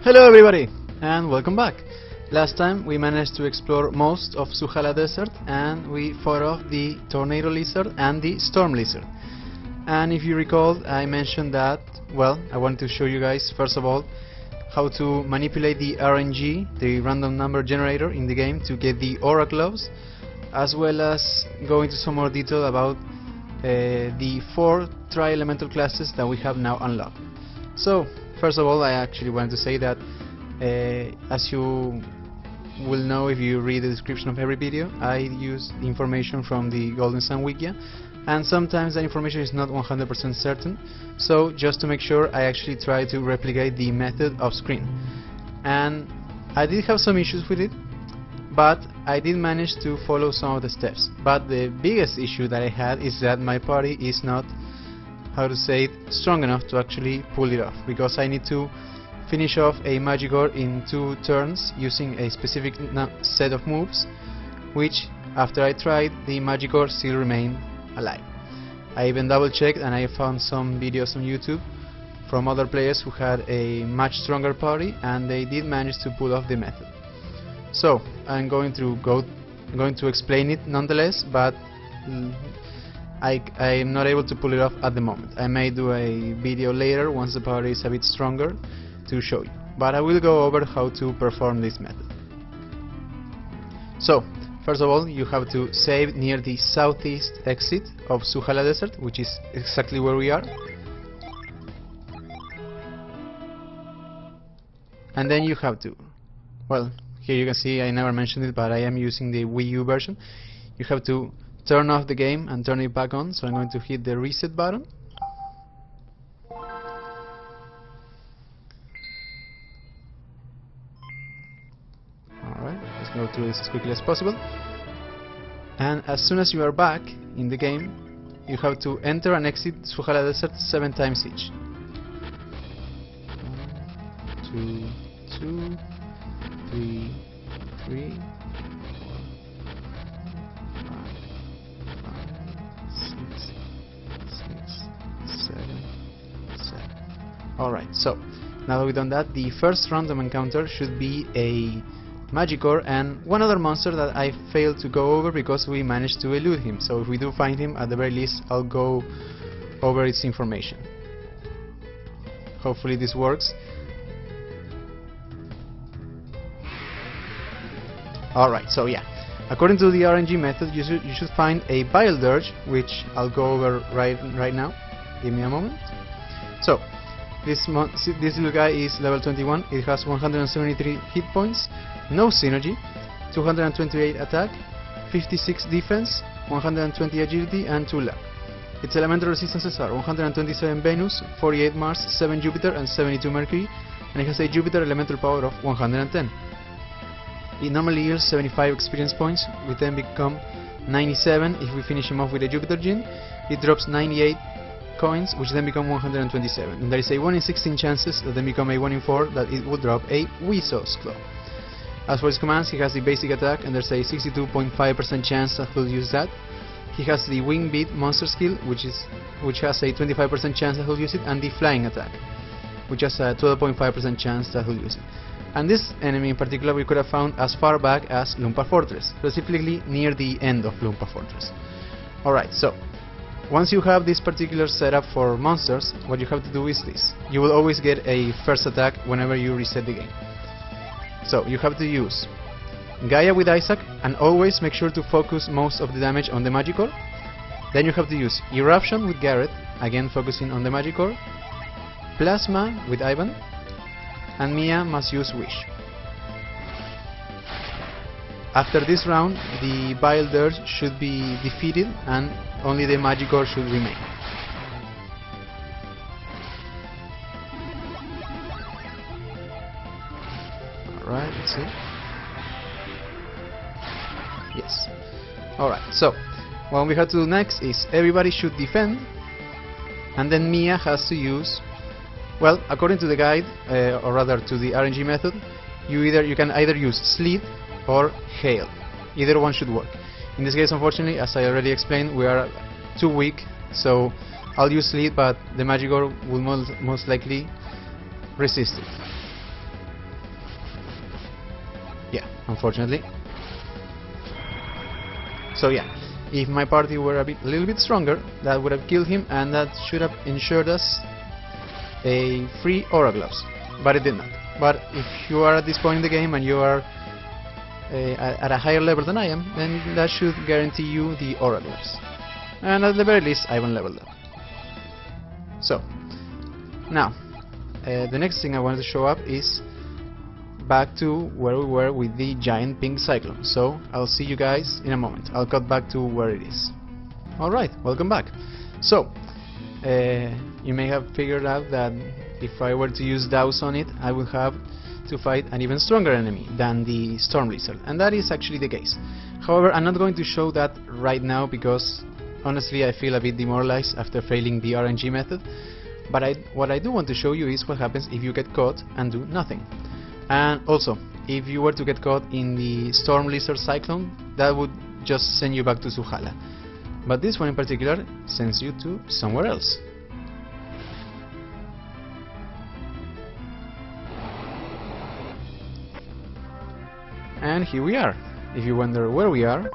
Hello everybody, and welcome back. Last time we managed to explore most of Suhala Desert, and we fought off the tornado lizard and the storm lizard. And if you recall, I mentioned that, well, I wanted to show you guys first of all how to manipulate the RNG, the random number generator in the game, to get the aura gloves, as well as go into some more detail about the 4 tri-elemental classes that we have now unlocked. So first of all, I actually wanted to say that as you will know if you read the description of every video, I use the information from the Golden Sun Wikia, and sometimes that information is not 100% certain, so just to make sure, I actually try to replicate the method off screen. And I did have some issues with it, but I did manage to follow some of the steps. But the biggest issue that I had is that my party is not, how to say it, strong enough to actually pull it off, because I need to finish off a Magikor in 2 turns using a specific set of moves, which after I tried, the Magikor still remained alive. I even double checked, and I found some videos on YouTube from other players who had a much stronger party, and they did manage to pull off the method. So I'm going to explain it nonetheless, but I am not able to pull it off at the moment. I may do a video later once the party is a bit stronger to show you, but I will go over how to perform this method. So first of all, you have to save near the southeast exit of Suhala Desert, which is exactly where we are, and then you have to, well, here you can see I never mentioned it, but I am using the Wii U version. You have to turn off the game and turn it back on, so I'm going to hit the reset button. Alright, let's go through this as quickly as possible. And as soon as you are back in the game, you have to enter and exit Suhala Desert 7 times each. 1, 2, 2, 3, 3, 7. Alright, so now that we've done that, the first random encounter should be a Magikor and one other monster that I failed to go over because we managed to elude him. So if we do find him, at the very least I'll go over its information. Hopefully this works. Alright, so yeah, according to the RNG method, you should find a Bile Dirge, which I'll go over right now. Give me a moment. So this little guy is level 21. It has 173 hit points, no synergy, 228 attack, 56 defense, 120 agility, and 2 luck. Its elemental resistances are 127 Venus, 48 Mars, 7 Jupiter, and 72 Mercury, and it has a Jupiter elemental power of 110. It normally yields 75 experience points, which then become 97 if we finish him off with a Jupiter Gene. It drops 98 coins, which then become 127, and there is a 1 in 16 chances that then become a 1 in 4 that it will drop a Weasel's Claw. As for his commands, he has the basic attack, and there's a 62.5% chance that he'll use that. He has the Wing Beat monster skill, which has a 25% chance that he'll use it, and the Flying attack, which has a 12.5% chance that he'll use it. And this enemy in particular we could have found as far back as Lumpa Fortress, specifically near the end of Lumpa Fortress. Alright, so once you have this particular setup for monsters, what you have to do is this. You will always get a first attack whenever you reset the game. So you have to use Gaia with Isaac, and always make sure to focus most of the damage on the Magikor. Then you have to use Eruption with Garrett, again focusing on the Magikor, Plasma with Ivan, and Mia must use Wish. After this round, the Bile Dirge should be defeated and only the Magikor should remain. Alright, let's see. Yes. Alright, so what we have to do next is everybody should defend, and then Mia has to use, well, according to the guide, or rather to the RNG method, you can either use Sleet or Hail. Either one should work. In this case, unfortunately, as I already explained, we are too weak, so I'll use Sleet, but the Magikor will most likely resist it. Yeah, unfortunately. So yeah, if my party were a little bit stronger, that would have killed him, and that should have ensured us a free aura gloves, but it did not. But if you are at this point in the game and you are at a higher level than I am, then that should guarantee you the aura gloves. And at the very least, I won't level up. So now the next thing I wanted to show up is back to where we were with the giant pink cyclone. So I'll see you guys in a moment. I'll cut back to where it is. Alright, welcome back. So you may have figured out that if I were to use douse on it, I would have to fight an even stronger enemy than the storm lizard, and that is actually the case. However, I'm not going to show that right now because honestly I feel a bit demoralized after failing the RNG method. But what I do want to show you is what happens if you get caught and do nothing. And also, if you were to get caught in the storm lizard cyclone, that would just send you back to Zuhala. But this one in particular sends you to somewhere else. And here we are. If you wonder where we are,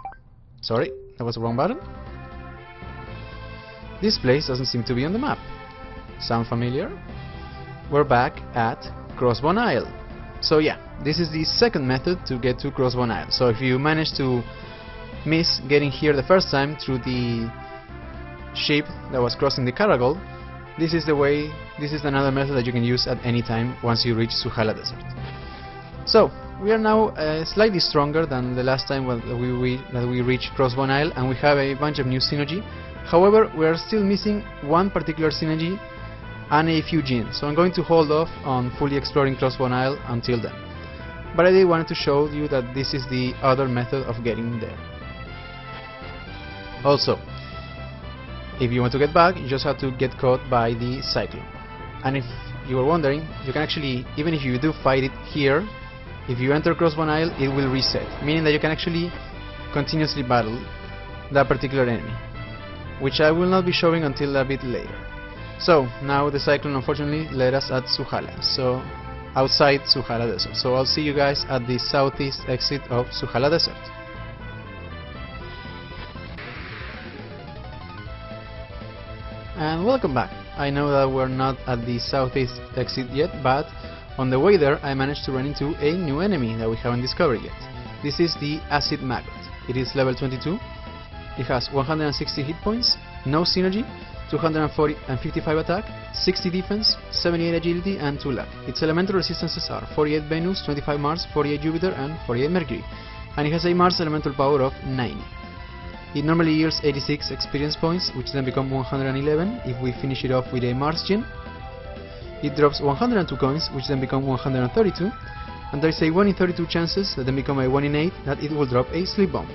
sorry, that was the wrong button. This place doesn't seem to be on the map. Sound familiar? We're back at Crossbone Isle. So yeah, this is the second method to get to Crossbone Isle. So if you manage to miss getting here the first time through the ship that was crossing the Caragol, this is another method that you can use at any time once you reach Zuhala Desert. So we are now slightly stronger than the last time that we reached Crossbone Isle, and we have a bunch of new synergy. However, we are still missing one particular synergy and a few genes, so I'm going to hold off on fully exploring Crossbone Isle until then. But I did want to show you that this is the other method of getting there. Also, if you want to get back, you just have to get caught by the cyclone. And if you were wondering, you can actually, even if you do fight it here, if you enter Crossbone Isle, it will reset, meaning that you can actually continuously battle that particular enemy, which I will not be showing until a bit later. So now the cyclone unfortunately led us at Zuhala, so outside Zuhala Desert. So I'll see you guys at the southeast exit of Zuhala Desert. And welcome back. I know that we're not at the southeast exit yet, but on the way there I managed to run into a new enemy that we haven't discovered yet. This is the Acid Maggot. It is level 22. It has 160 hit points, no synergy, 255 attack, 60 defense, 78 agility and 2 luck. Its elemental resistances are 48 Venus, 25 Mars, 48 Jupiter and 48 Mercury, and it has a Mars elemental power of 90. It normally yields 86 experience points, which then become 111 if we finish it off with a Mars gem. It drops 102 coins, which then become 132, and there is a 1 in 32 chances that then become a 1 in 8 that it will drop a sleep bomb.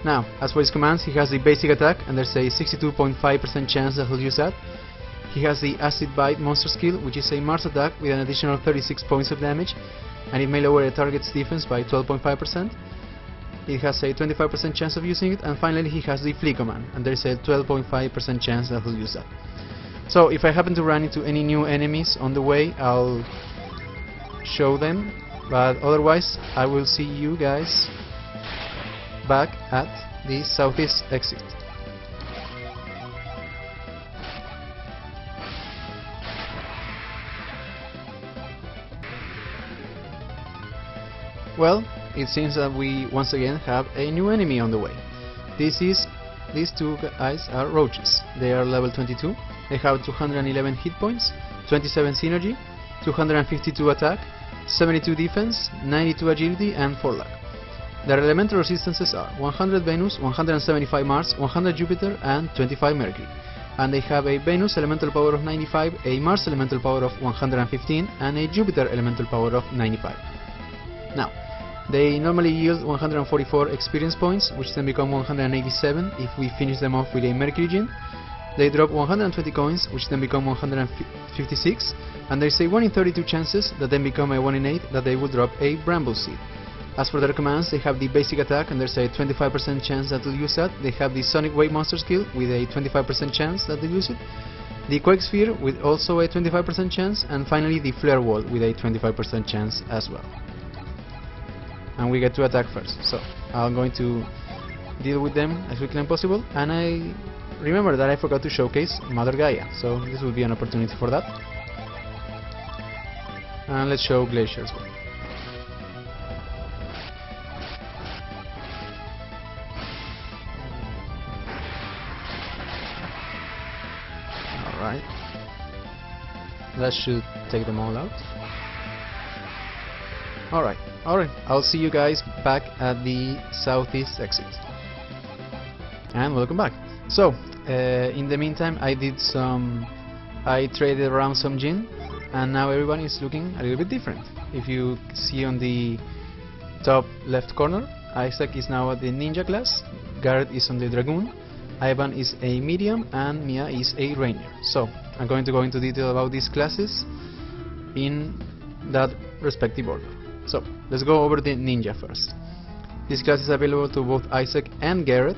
Now, as for his commands, he has the basic attack, and there's a 62.5% chance that he'll use that. He has the Acid Bite monster skill, which is a Mars attack with an additional 36 points of damage, and it may lower a target's defense by 12.5%. It has a 25% chance of using it, and finally he has the Flee command, and there's a 12.5% chance that he'll use that. So if I happen to run into any new enemies on the way, I'll show them, but otherwise I will see you guys back at the southeast exit. Well, it seems that we once again have a new enemy on the way. These two guys are roaches. They are level 22. They have 211 hit points, 27 synergy, 252 attack, 72 defense, 92 agility and 4 luck. Their elemental resistances are 100 Venus, 175 Mars, 100 Jupiter and 25 Mercury. And they have a Venus elemental power of 95, a Mars elemental power of 115 and a Jupiter elemental power of 95. Now, they normally yield 144 experience points, which then become 187 if we finish them off with a Mercury gem. They drop 120 coins, which then become 156, and there is a 1 in 32 chances that then become a 1 in 8 that they will drop a Bramble Seed. As for their commands, they have the basic attack, and there's a 25% chance that they'll use that. They have the Sonic Wave monster skill with a 25% chance that they'll use it, the Quake Sphere with also a 25% chance, and finally the Flare Wall with a 25% chance as well. and we get to attack first. So I'm going to deal with them as quickly as possible, and I remember that I forgot to showcase Mother Gaia, so this will be an opportunity for that. And let's show Glacier as well. Alright, that should take them all out. Alright, I'll see you guys back at the southeast exit. And welcome back. So, in the meantime, I traded around some Jinn, and now everyone is looking a little bit different. If you see on the top left corner, Isaac is now at the Ninja class, Garrett is on the Dragoon, Ivan is a Medium, and Mia is a Ranger. So, I'm going to go into detail about these classes in that respective order. So, let's go over the Ninja first. This class is available to both Isaac and Garrett,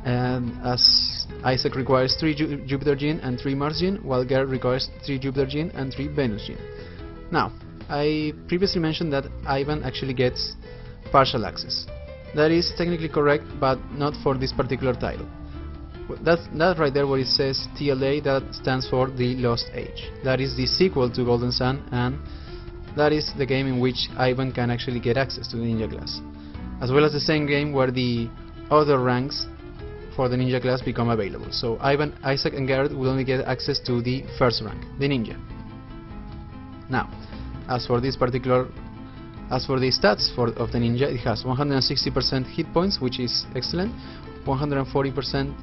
and as Isaac requires 3 Jupiter Jinn and 3 Mars Jinn, while Garrett requires 3 Jupiter Jinn and 3 Venus Jinn. Now, I previously mentioned that Ivan actually gets partial access. That is technically correct, but not for this particular title. That right there where it says TLA, that stands for The Lost Age. That is the sequel to Golden Sun, and that is the game in which Ivan can actually get access to the Ninja class, as well as the same game where the other ranks for the Ninja class become available. So Ivan, Isaac and Garrett will only get access to the first rank, the Ninja. Now, as for the stats of the Ninja, it has 160% hit points, which is excellent, 140%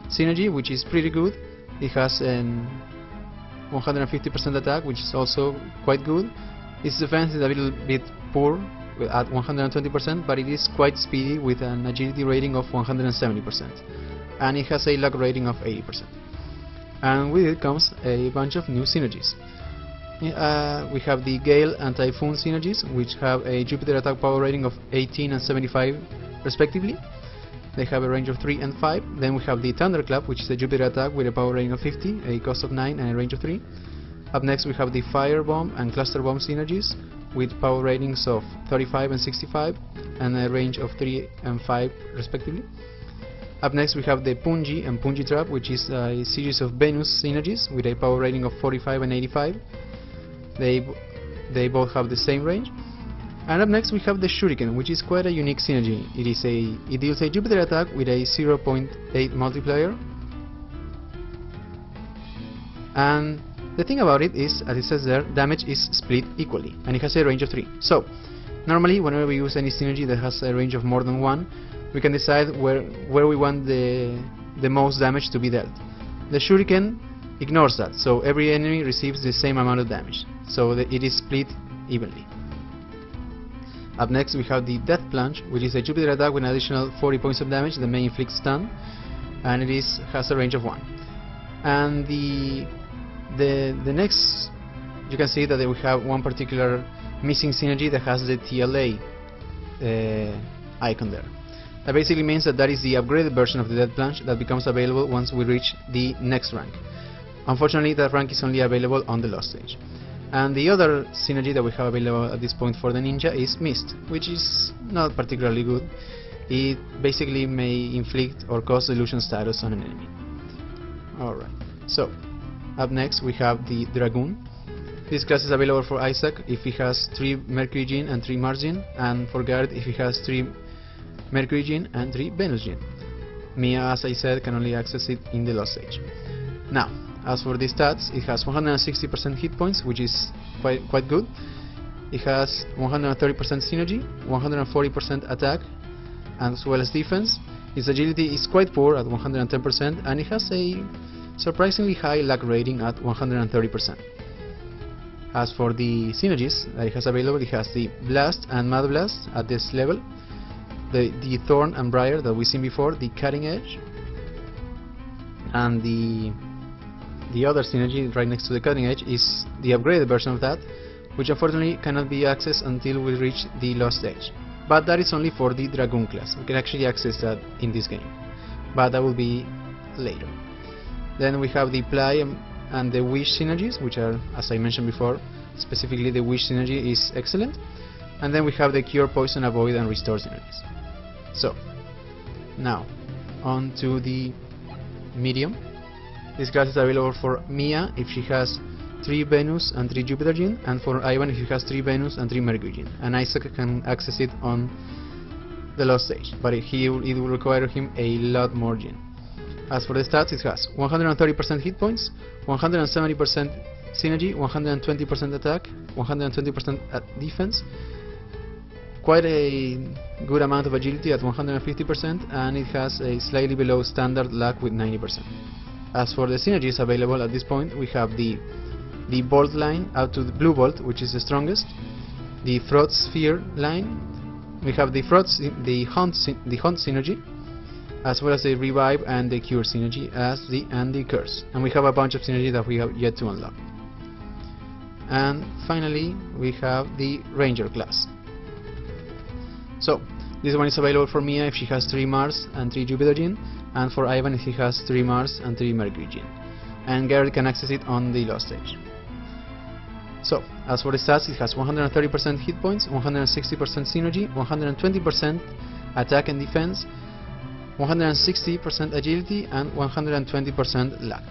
synergy, which is pretty good. It has 150% attack, which is also quite good. Its defense is a little bit poor at 120%, but it is quite speedy with an agility rating of 170%, and it has a luck rating of 80%. And with it comes a bunch of new synergies. We have the Gale and Typhoon synergies, which have a Jupiter attack power rating of 18 and 75 respectively. They have a range of 3 and 5. Then we have the Thunderclap, which is a Jupiter attack with a power rating of 50, a cost of 9 and a range of 3. Up next we have the Fire Bomb and Cluster Bomb synergies with power ratings of 35 and 65 and a range of 3 and 5 respectively. Up next we have the Punji and Punji Trap, which is a series of Venus synergies with a power rating of 45 and 85. They both have the same range. And up next we have the Shuriken, which is quite a unique synergy. It deals a Jupiter attack with a 0.8 multiplier. And the thing about it is, as it says there, damage is split equally, and it has a range of 3. So, normally whenever we use any synergy that has a range of more than 1, we can decide where we want the most damage to be dealt. The Shuriken ignores that, so every enemy receives the same amount of damage, so that it is split evenly. Up next we have the Death Plunge, which is a Jupiter attack with an additional 40 points of damage that may inflict stun, and it has a range of 1. And the next, you can see that we have one particular missing synergy that has the TLA icon there. That basically means that is the upgraded version of the Death Plunge that becomes available once we reach the next rank. Unfortunately, that rank is only available on the Lost Stage. And the other synergy that we have available at this point for the Ninja is Mist, which is not particularly good. It basically may inflict or cause illusion status on an enemy. Alright, so up next we have the Dragoon. This class is available for Isaac if he has 3 Mercury Jinn and 3 Mars Jinn, and for Garrett if he has 3 Mercury Jinn and 3 Venus Jinn. Mia, as I said, can only access it in the Lost Stage. Now, as for the stats, it has 160% hit points, which is quite good. It has 130% synergy, 140% attack, as well as defense. Its agility is quite poor at 110%, and it has a surprisingly high luck rating at 130%. As for the synergies that it has available, it has the Blast and Mad Blast at this level, the Thorn and Briar that we've seen before, the Cutting Edge, and the other synergy right next to the Cutting Edge is the upgraded version of that, which unfortunately cannot be accessed until we reach the Lost Stage. But that is only for the Dragoon class. We can actually access that in this game, but that will be later. Then we have the Ply and the Wish synergies, which are, as I mentioned before, specifically the Wish synergy is excellent. And then we have the cure, poison, avoid, and restore synergies. So now on to the medium. This class is available for Mia if she has 3 Venus and 3 Jupiter gene, and for Ivan if he has 3 Venus and 3 Mercury gene. And Isaac can access it on the last stage, but it will require him a lot more gene. As for the stats, it has 130% hit points, 170% synergy, 120% attack, 120% defense, quite a good amount of agility at 150%, and it has a slightly below standard luck with 90%. As for the synergies available at this point, we have the Bolt line out to the Blue Bolt, which is the strongest, the Fraud Sphere line, we have the Hunt synergy, as well as the Revive and the Cure synergy, and the Curse. And we have a bunch of synergy that we have yet to unlock. And finally, we have the Ranger class. So this one is available for Mia if she has 3 Mars and 3 Jupiter gene, and for Ivan if he has 3 Mars and 3 Mercury gene. And Garrett can access it on the last stage. So, as for the stats, it has 130% hit points, 160% synergy, 120% attack and defense, 160% agility, and 120% luck.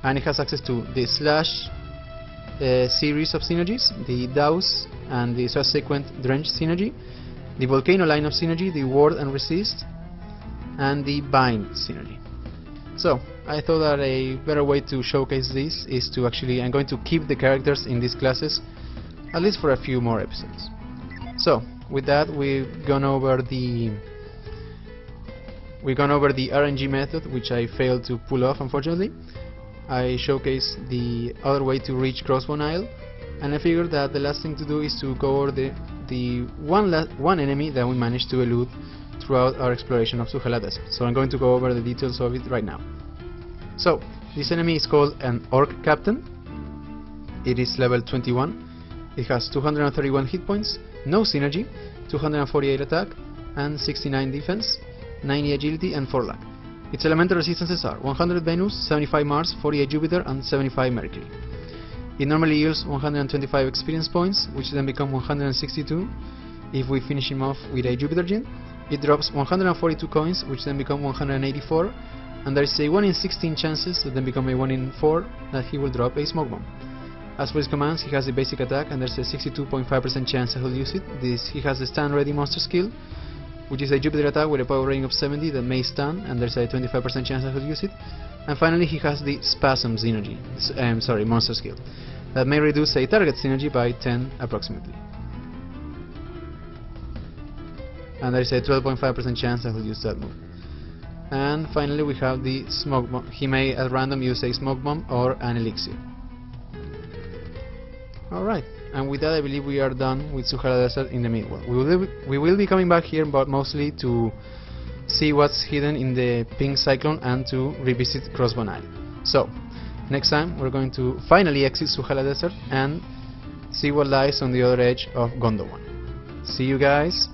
And it has access to the Slash series of synergies, the Douse and the subsequent Drench synergy, the Volcano line of synergy, the Ward and Resist, and the Bind synergy. So I thought that a better way to showcase this is to actually, I'm going to keep the characters in these classes at least for a few more episodes. So with that, we've gone over the RNG method, which I failed to pull off, unfortunately. I showcased the other way to reach Crossbow Isle, and I figured that the last thing to do is to go over the one enemy that we managed to elude throughout our exploration of Suhala Desert. So I'm going to go over the details of it right now. So this enemy is called an Orc Captain. It is level 21. It has 231 hit points, no synergy, 248 attack, and 69 defense, 90 agility, and 4 luck. Its elemental resistances are 100 Venus, 75 Mars, 48 Jupiter, and 75 Mercury. It normally yields 125 experience points, which then become 162 if we finish him off with a Jupiter gene. It drops 142 coins, which then become 184, and there is a 1 in 16 chances that then become a 1 in 4 that he will drop a Smoke Bomb. As for his commands, he has a basic attack, and there's a 62.5% chance that he'll use it. He has the Stand Ready monster skill, which is a Jupiter attack with a power rating of 70 that may stun, and there's a 25% chance that he'll use it. And finally, he has the Spasm synergy, monster skill, that may reduce a target synergy by 10 approximately. And there is a 12.5% chance that he'll use that move. And finally, we have the Smoke Bomb. He may at random use a Smoke Bomb or an Elixir. Alright, and with that I believe we are done with Suhala Desert in the Midworld. We will be coming back here, but mostly to see what's hidden in the Pink Cyclone and to revisit Crossbow Isle. So, next time we're going to finally exit Suhala Desert and see what lies on the other edge of Gondowan. See you guys!